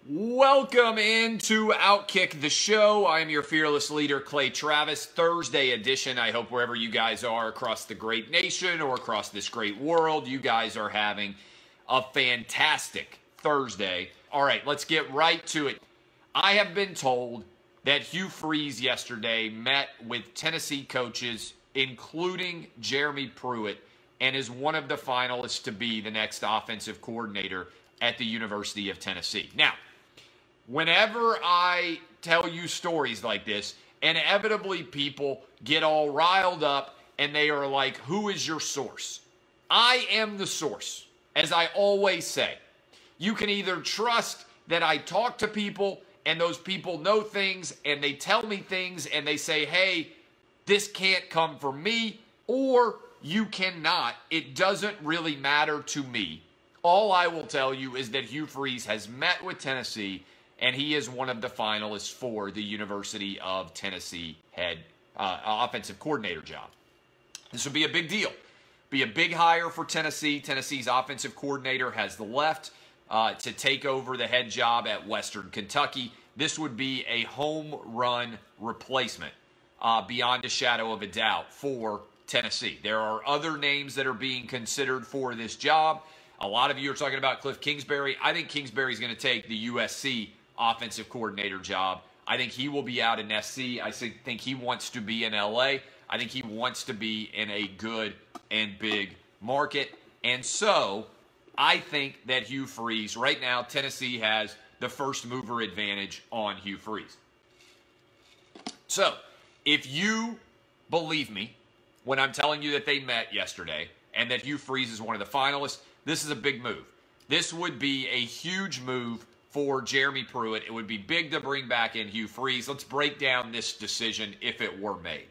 Welcome into Outkick the Show. I am your fearless leader, Clay Travis. Thursday edition. I hope wherever you guys are across the great nation or across this great world, you guys are having a fantastic Thursday. All right, let's get right to it. I have been told that Hugh Freeze yesterday met with Tennessee coaches, including Jeremy Pruitt, and is one of the finalists to be the next offensive coordinator at the University of Tennessee. Now, whenever I tell you stories like this, inevitably people get all riled up and they are like, who is your source? I am the source, as I always say. You can either trust that I talk to people and those people know things and they tell me things and they say, hey, this can't come from me, or you cannot. It doesn't really matter to me. All I will tell you is that Hugh Freeze has met with Tennessee and he is one of the finalists for the University of Tennessee head offensive coordinator job. This would be a big deal. Be a big hire for Tennessee. Tennessee's offensive coordinator has left to take over the head job at Western Kentucky. This would be a home run replacement, beyond a shadow of a doubt, for Tennessee. There are other names that are being considered for this job. A lot of you are talking about Cliff Kingsbury. I think Kingsbury is going to take the USC offensive coordinator job. I think he will be out in SC. I think he wants to be in LA. I think he wants to be in a good and big market. And so I think that Hugh Freeze, right now, Tennessee has the first mover advantage on Hugh Freeze. So if you believe me when I'm telling you that they met yesterday and that Hugh Freeze is one of the finalists, this is a big move. This would be a huge move for Jeremy Pruitt. It would be big to bring back in Hugh Freeze. Let's break down this decision if it were made.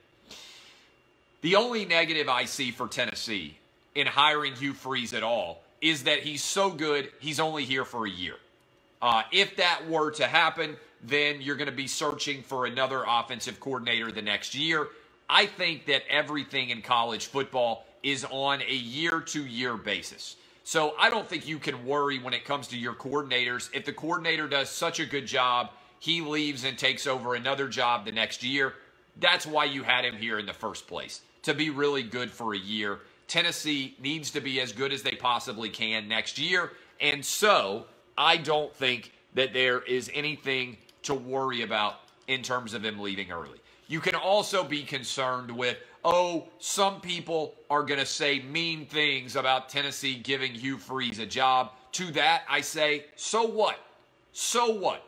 The only negative I see for Tennessee in hiring Hugh Freeze at all is that he's so good, he's only here for a year. If that were to happen, then you're going to be searching for another offensive coordinator the next year. I think that everything in college football is on a year-to-year basis. So I don't think you can worry when it comes to your coordinators. If the coordinator does such a good job, he leaves and takes over another job the next year. That's why you had him here in the first place, to be really good for a year. Tennessee needs to be as good as they possibly can next year. And so I don't think that there is anything to worry about in terms of him leaving early. You can also be concerned with, oh, some people are going to say mean things about Tennessee giving Hugh Freeze a job. To that, I say, so what? So what?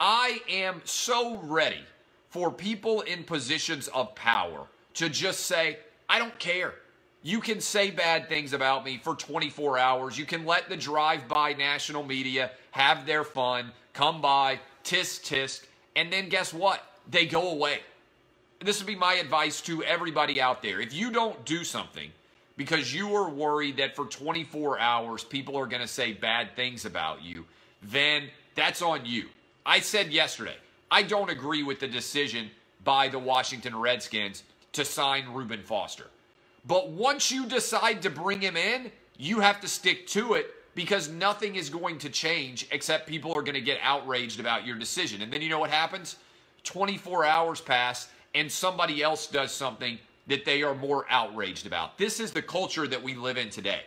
I am so ready for people in positions of power to just say, I don't care. You can say bad things about me for 24 hours. You can let the drive-by national media have their fun, come by, tisk, tisk, and then guess what? They go away. This would be my advice to everybody out there. If you don't do something because you are worried that for 24 hours people are going to say bad things about you, then that's on you. I said yesterday, I don't agree with the decision by the Washington Redskins to sign Reuben Foster. But once you decide to bring him in, you have to stick to it because nothing is going to change except people are going to get outraged about your decision. And then you know what happens? 24 hours pass and somebody else does something that they are more outraged about. This is the culture that we live in today.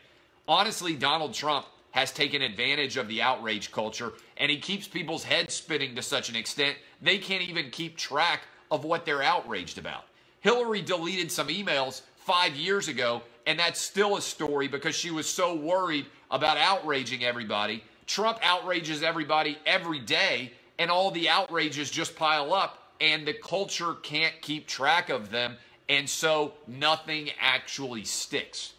Honestly, Donald Trump has taken advantage of the outrage culture, and he keeps people's heads spinning to such an extent they can't even keep track of what they're outraged about. Hillary deleted some emails 5 years ago, and that's still a story because she was so worried about outraging everybody. Trump outrages everybody every day, and all the outrages just pile up, and the culture can't keep track of them, and so nothing actually sticks.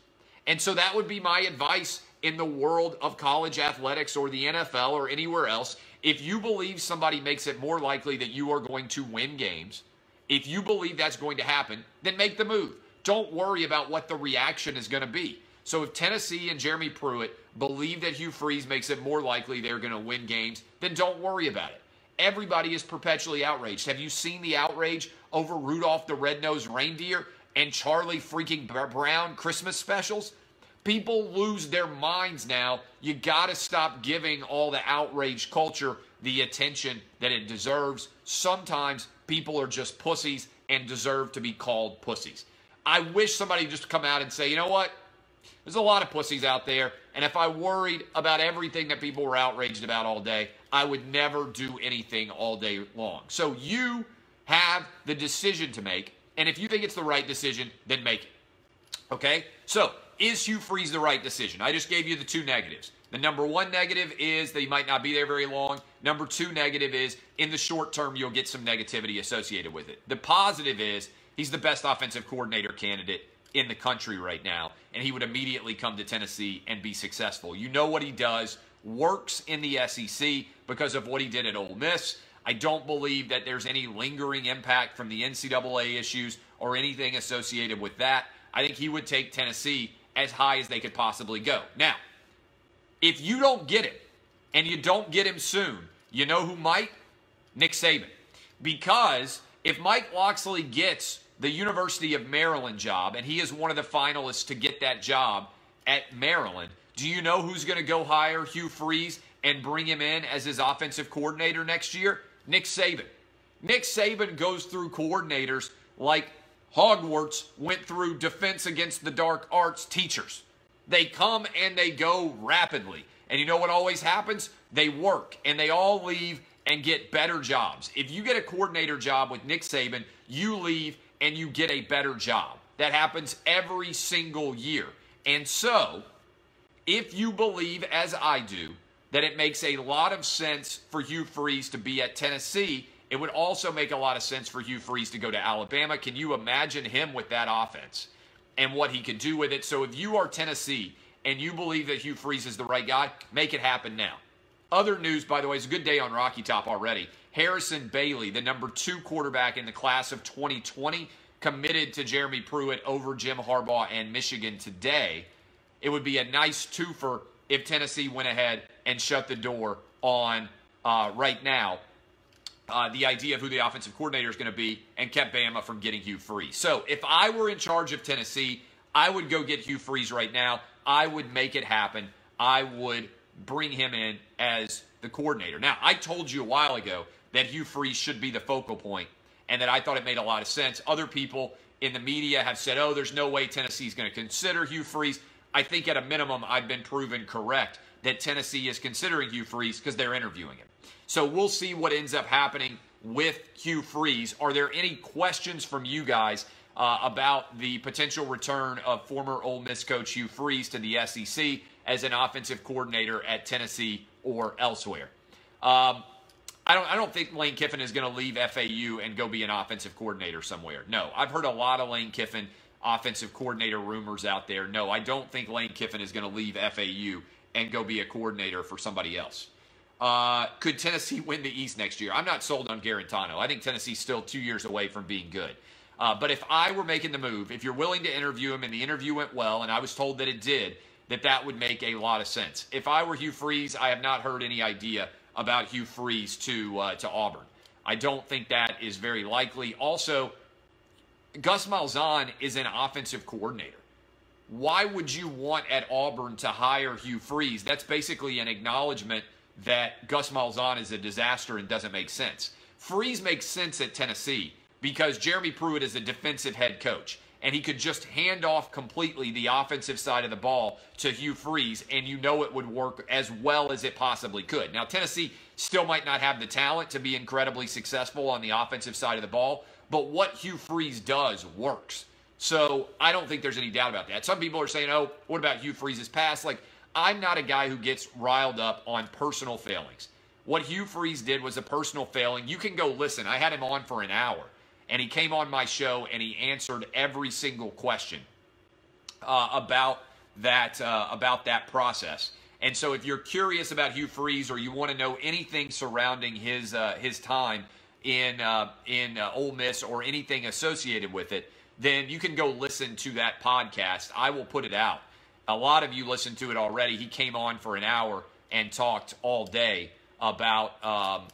And so that would be my advice in the world of college athletics or the NFL or anywhere else. If you believe somebody makes it more likely that you are going to win games, if you believe that's going to happen, then make the move. Don't worry about what the reaction is going to be. So if Tennessee and Jeremy Pruitt believe that Hugh Freeze makes it more likely they're going to win games, then don't worry about it. Everybody is perpetually outraged. Have you seen the outrage over Rudolph the Red-Nosed Reindeer and Charlie freaking Brown Christmas specials? People lose their minds now. You got to stop giving all the outrage culture the attention that it deserves. Sometimes people are just pussies and deserve to be called pussies. I wish somebody would just come out and say, you know what? There's a lot of pussies out there, and if I worried about everything that people were outraged about all day, I would never do anything all day long. So you have the decision to make, and if you think it's the right decision, then make it. Okay? So, is Hugh Freeze the right decision? I just gave you the two negatives. The number one negative is that he might not be there very long. Number two negative is, in the short term, you'll get some negativity associated with it. The positive is, he's the best offensive coordinator candidate in the country right now, and he would immediately come to Tennessee and be successful. You know what he does, works in the SEC because of what he did at Ole Miss. I don't believe that there's any lingering impact from the NCAA issues or anything associated with that. I think he would take Tennessee as high as they could possibly go. Now, if you don't get him, and you don't get him soon, you know who might? Nick Saban. Because if Mike Locksley gets the University of Maryland job, and he is one of the finalists to get that job at Maryland, do you know who's going to go hire Hugh Freeze and bring him in as his offensive coordinator next year? Nick Saban. Nick Saban goes through coordinators like Hogwarts went through Defense Against the Dark Arts teachers. They come and they go rapidly. And you know what always happens? They work, and they all leave and get better jobs. If you get a coordinator job with Nick Saban, you leave and you get a better job. That happens every single year. And so, if you believe, as I do, that it makes a lot of sense for Hugh Freeze to be at Tennessee, it would also make a lot of sense for Hugh Freeze to go to Alabama. Can you imagine him with that offense and what he could do with it? So if you are Tennessee and you believe that Hugh Freeze is the right guy, make it happen now. Other news, by the way, it's a good day on Rocky Top already. Harrison Bailey, the number 2 quarterback in the class of 2020, committed to Jeremy Pruitt over Jim Harbaugh and Michigan today. It would be a nice twofer if Tennessee went ahead and shut the door on, right now, the idea of who the offensive coordinator is going to be and kept Bama from getting Hugh Freeze. So if I were in charge of Tennessee, I would go get Hugh Freeze right now. I would make it happen. I would bring him in as the coordinator. Now, I told you a while ago that Hugh Freeze should be the focal point and that I thought it made a lot of sense. Other people in the media have said, oh, there's no way Tennessee's going to consider Hugh Freeze. I think at a minimum I've been proven correct that Tennessee is considering Hugh Freeze because they're interviewing him. So we'll see what ends up happening with Hugh Freeze. Are there any questions from you guys about the potential return of former Ole Miss coach Hugh Freeze to the SEC as an offensive coordinator at Tennessee or elsewhere? I don't think Lane Kiffin is going to leave FAU and go be an offensive coordinator somewhere. No, I've heard a lot of Lane Kiffin offensive coordinator rumors out there. No, I don't think Lane Kiffin is going to leave FAU and go be a coordinator for somebody else. Could Tennessee win the East next year? I'm not sold on Garantano. I think Tennessee's still 2 years away from being good. But if I were making the move, if you're willing to interview him and the interview went well, and I was told that it did, that would make a lot of sense. If I were Hugh Freeze, I have not heard any idea about Hugh Freeze to Auburn. I don't think that is very likely. Also, Gus Malzahn is an offensive coordinator. Why would you want at Auburn to hire Hugh Freeze? That's basically an acknowledgement that Gus Malzahn is a disaster and doesn't make sense. Freeze makes sense at Tennessee because Jeremy Pruitt is a defensive head coach, and he could just hand off completely the offensive side of the ball to Hugh Freeze, and you know it would work as well as it possibly could. Now, Tennessee still might not have the talent to be incredibly successful on the offensive side of the ball, but what Hugh Freeze does works. So I don't think there's any doubt about that. Some people are saying, oh, what about Hugh Freeze's past? Like, I'm not a guy who gets riled up on personal failings. What Hugh Freeze did was a personal failing. You can go listen. I had him on for an hour, and he came on my show, and he answered every single question about that process. And so if you're curious about Hugh Freeze or you want to know anything surrounding his time in Ole Miss or anything associated with it, then you can go listen to that podcast. I will put it out. A lot of you listened to it already. He came on for an hour and talked all day about all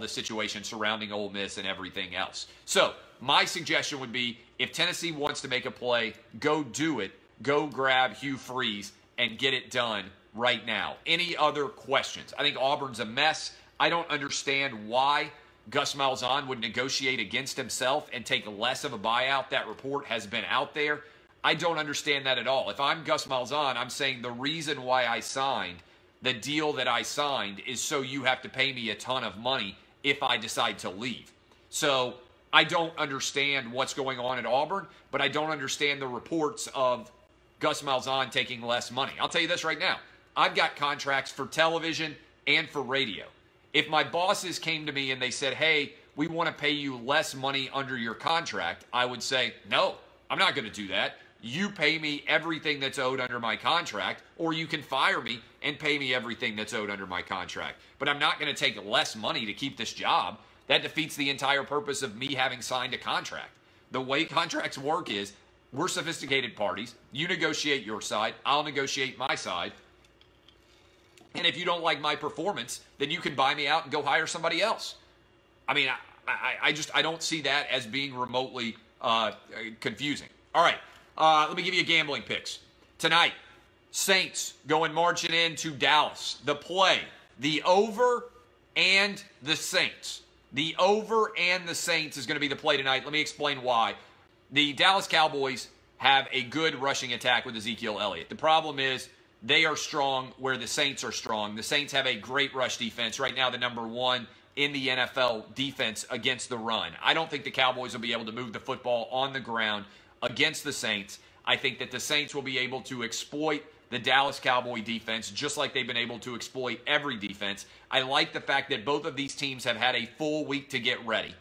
the situation surrounding Ole Miss and everything else. So my suggestion would be, if Tennessee wants to make a play, go do it. go grab Hugh Freeze and get it done right now. Any other questions? I think Auburn's a mess. I don't understand why Gus Malzahn would negotiate against himself and take less of a buyout. That report has been out there. I don't understand that at all. If I'm Gus Malzahn, I'm saying the reason why I signed the deal that I signed is so you have to pay me a ton of money if I decide to leave. So I don't understand what's going on at Auburn, but I don't understand the reports of Gus Malzahn taking less money. I'll tell you this right now. I've got contracts for television and for radio. If my bosses came to me and they said, hey, we want to pay you less money under your contract, I would say, no, I'm not going to do that. You pay me everything that's owed under my contract, or you can fire me and pay me everything that's owed under my contract. But I'm not going to take less money to keep this job. That defeats the entire purpose of me having signed a contract. The way contracts work is we're sophisticated parties. You negotiate your side. I'll negotiate my side. And if you don't like my performance, then you can buy me out and go hire somebody else. I mean, I don't see that as being remotely confusing. All right. Let me give you gambling picks. Tonight, Saints going marching into Dallas. The play, the over and the Saints. The over and the Saints is going to be the play tonight. Let me explain why. The Dallas Cowboys have a good rushing attack with Ezekiel Elliott. The problem is they are strong where the Saints are strong. The Saints have a great rush defense. Right now, the number one in the NFL defense against the run. I don't think the Cowboys will be able to move the football on the ground against the Saints. I think that the Saints will be able to exploit the Dallas Cowboy defense just like they've been able to exploit every defense. I like the fact that both of these teams have had a full week to get ready.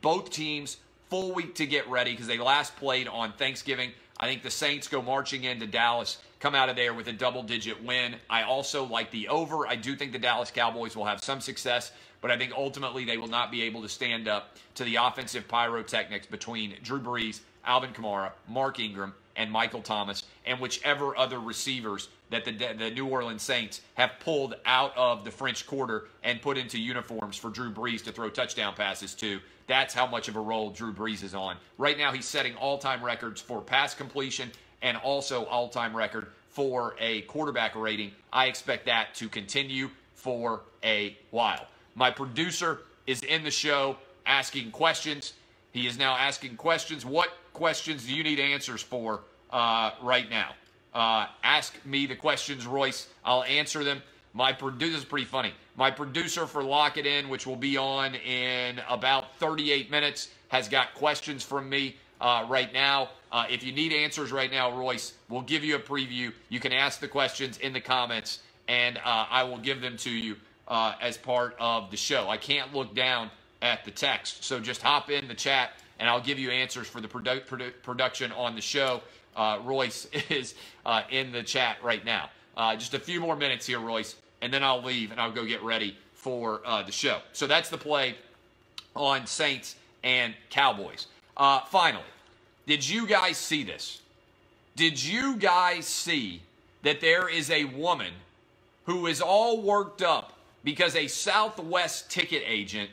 Both teams, full week to get ready because they last played on Thanksgiving. I think the Saints go marching into Dallas, come out of there with a double-digit win. I also like the over. I do think the Dallas Cowboys will have some success, but I think ultimately they will not be able to stand up to the offensive pyrotechnics between Drew Brees, Alvin Kamara, Mark Ingram, and Michael Thomas, and whichever other receivers that the New Orleans Saints have pulled out of the French Quarter and put into uniforms for Drew Brees to throw touchdown passes to. That's how much of a roll Drew Brees is on. Right now, he's setting all-time records for pass completion and also all-time record for a quarterback rating. I expect that to continue for a while. My producer is in the show asking questions. He is now asking questions. What questions do you need answers for right now? Ask me the questions, Royce. I'll answer them. This is pretty funny. My producer for Lock It In, which will be on in about 38 minutes, has got questions from me right now. If you need answers right now, Royce, we'll give you a preview. You can ask the questions in the comments, and I will give them to you as part of the show. I can't look down at the text, so just hop in the chat, and I'll give you answers for the production on the show. Royce is in the chat right now. Just a few more minutes here, Royce, and then I'll leave, and I'll go get ready for the show. So that's the play on Saints and Cowboys. Finally, did you guys see this? Did you guys see that there is a woman who is all worked up because a Southwest ticket agent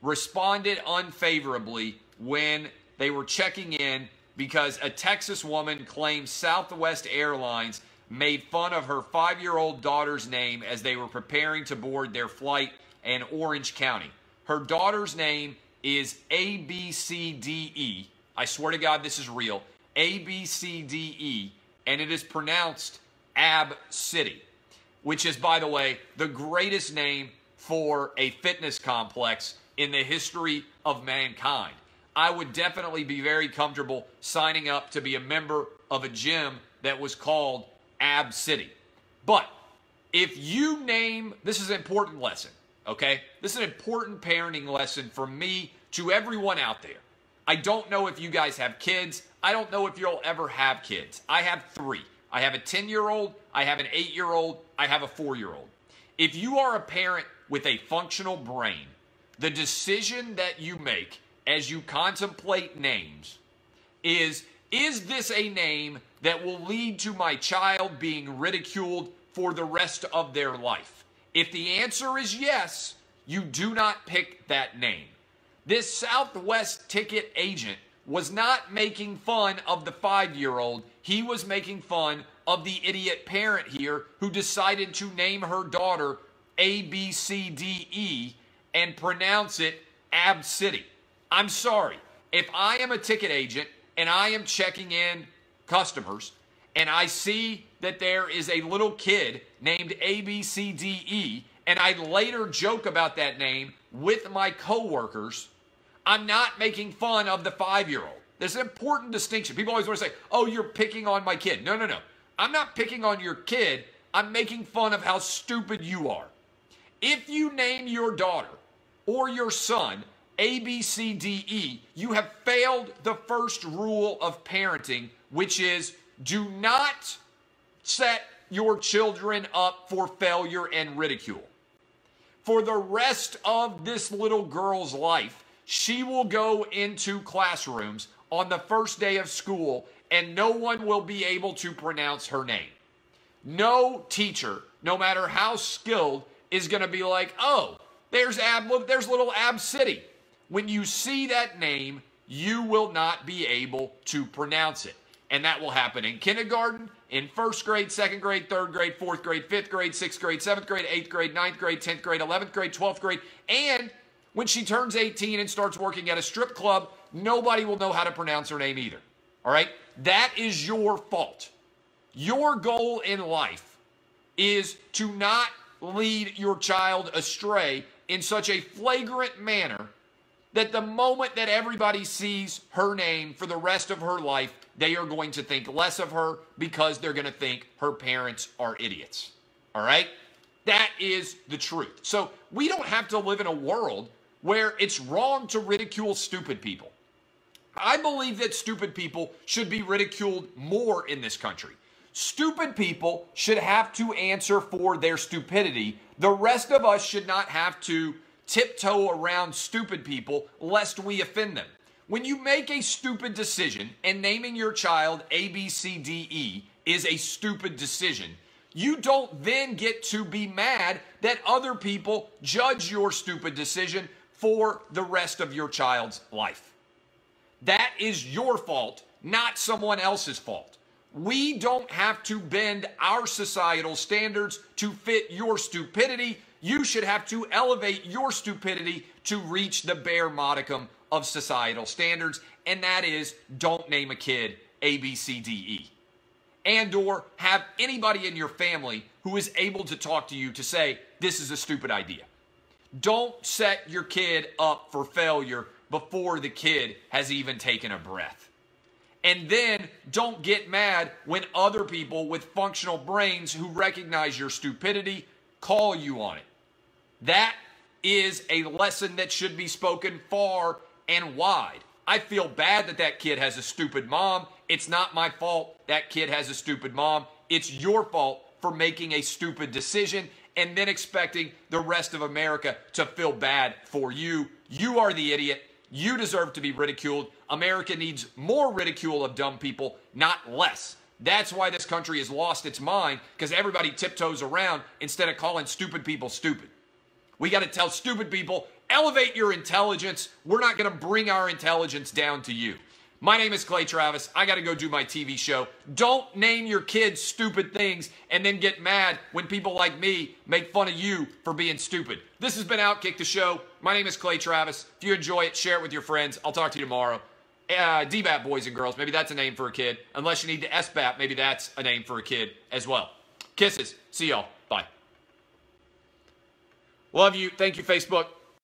responded unfavorably when they were checking in because a Texas woman claims Southwest Airlines made fun of her 5-year-old daughter's name as they were preparing to board their flight in Orange County. Her daughter's name is ABCDE. I swear to God this is real. ABCDE, and it is pronounced Ab City, which is, by the way, the greatest name for a fitness complex in the history of mankind. I would definitely be very comfortable signing up to be a member of a gym that was called Ab City. But if you name, this is an important lesson, okay? This is an important parenting lesson for me to everyone out there. I don't know if you guys have kids. I don't know if you'll ever have kids. I have 3. I have a 10-year-old, I have an 8-year-old, I have a 4-year-old. If you are a parent with a functional brain, the decision that you make as you contemplate names is this a name that will lead to my child being ridiculed for the rest of their life? If the answer is yes, you do not pick that name. This Southwest ticket agent was not making fun of the 5-year-old. He was making fun of the idiot parent here who decided to name her daughter ABCDE and pronounce it ABCDE. I'm sorry. If I am a ticket agent and I am checking in customers and I see that there is a little kid named ABCDE and I later joke about that name with my coworkers, I'm not making fun of the 5-year-old. There's an important distinction. People always want to say, oh, you're picking on my kid. No, no, no. I'm not picking on your kid. I'm making fun of how stupid you are. If you name your daughter or your son ABCDE, you have failed the first rule of parenting, which is do not set your children up for failure and ridicule. For the rest of this little girl's life, she will go into classrooms on the first day of school and no one will be able to pronounce her name. No teacher, no matter how skilled, is going to be like, oh, there's little ABCDE. When you see that name, you will not be able to pronounce it. And that will happen in kindergarten, in first grade, second grade, third grade, fourth grade, fifth grade, sixth grade, seventh grade, eighth grade, ninth grade, 10th grade, 11th grade, 12th grade. And when she turns 18 and starts working at a strip club, nobody will know how to pronounce her name either. All right? That is your fault. Your goal in life is to not lead your child astray in such a flagrant manner that the moment that everybody sees her name for the rest of her life, they are going to think less of her because they're going to think her parents are idiots. All right? That is the truth. So we don't have to live in a world where it's wrong to ridicule stupid people. I believe that stupid people should be ridiculed more in this country. Stupid people should have to answer for their stupidity. The rest of us should not have to tiptoe around stupid people lest we offend them. When you make a stupid decision, and naming your child ABCDE is a stupid decision, you don't then get to be mad that other people judge your stupid decision for the rest of your child's life. That is your fault, not someone else's fault. We don't have to bend our societal standards to fit your stupidity. You should have to elevate your stupidity to reach the bare modicum of societal standards, and that is don't name a kid ABCDE. And or have anybody in your family who is able to talk to you to say, this is a stupid idea. Don't set your kid up for failure before the kid has even taken a breath. And then don't get mad when other people with functional brains who recognize your stupidity call you on it. That is a lesson that should be spoken far and wide. I feel bad that that kid has a stupid mom. It's not my fault that kid has a stupid mom. It's your fault for making a stupid decision and then expecting the rest of America to feel bad for you. You are the idiot. You deserve to be ridiculed. America needs more ridicule of dumb people, not less. That's why this country has lost its mind, because everybody tiptoes around instead of calling stupid people stupid. We got to tell stupid people, elevate your intelligence. We're not going to bring our intelligence down to you. My name is Clay Travis. I got to go do my TV show. Don't name your kids stupid things and then get mad when people like me make fun of you for being stupid. This has been Outkick the Show. My name is Clay Travis. If you enjoy it, share it with your friends. I'll talk to you tomorrow. DBAP boys and girls. Maybe that's a name for a kid. Unless you need to SBAP, maybe that's a name for a kid as well. Kisses. See y'all. Bye. Love you. Thank you, Facebook.